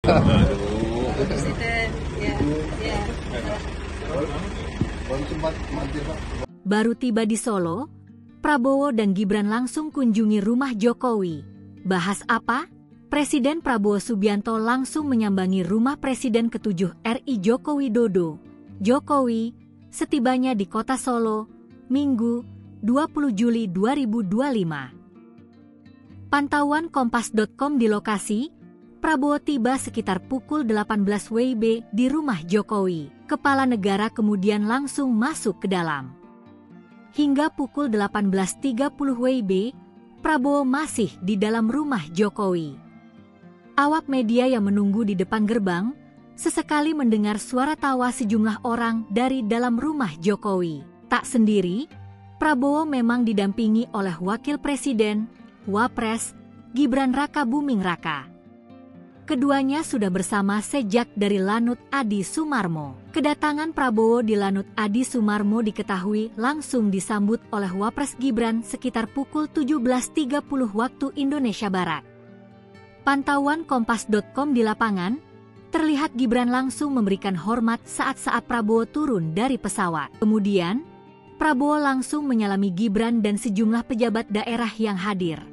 Aduh. Presiden, ya, ya. Baru tiba di Solo, Prabowo dan Gibran langsung kunjungi rumah Jokowi. Bahas apa? Presiden Prabowo Subianto langsung menyambangi rumah Presiden ke-7 RI Joko Widodo. Jokowi, setibanya di kota Solo, Minggu, 20 Juli 2025. Pantauan Kompas.com di lokasi, Prabowo tiba sekitar pukul 18 WIB di rumah Jokowi. Kepala negara kemudian langsung masuk ke dalam. Hingga pukul 18.30 WIB, Prabowo masih di dalam rumah Jokowi. Awak media yang menunggu di depan gerbang sesekali mendengar suara tawa sejumlah orang dari dalam rumah Jokowi. Tak sendiri, Prabowo memang didampingi oleh Wakil Presiden, Wapres, Gibran Raka Buming Raka. Keduanya sudah bersama sejak dari Lanut Adi Sumarmo. Kedatangan Prabowo di Lanut Adi Sumarmo diketahui langsung disambut oleh Wapres Gibran sekitar pukul 17.30 waktu Indonesia Barat. Pantauan Kompas.com di lapangan, terlihat Gibran langsung memberikan hormat saat-saat Prabowo turun dari pesawat. Kemudian, Prabowo langsung menyalami Gibran dan sejumlah pejabat daerah yang hadir.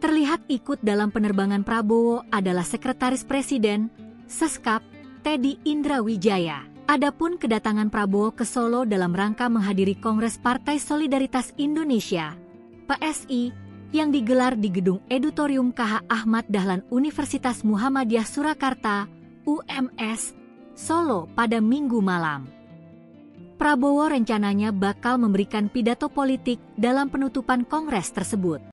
Terlihat ikut dalam penerbangan Prabowo adalah Sekretaris Presiden, Seskap, Teddy Indra Wijaya. Adapun kedatangan Prabowo ke Solo dalam rangka menghadiri Kongres Partai Solidaritas Indonesia, PSI, yang digelar di Gedung Edutorium KH Ahmad Dahlan Universitas Muhammadiyah Surakarta, UMS, Solo pada Minggu malam. Prabowo rencananya bakal memberikan pidato politik dalam penutupan kongres tersebut.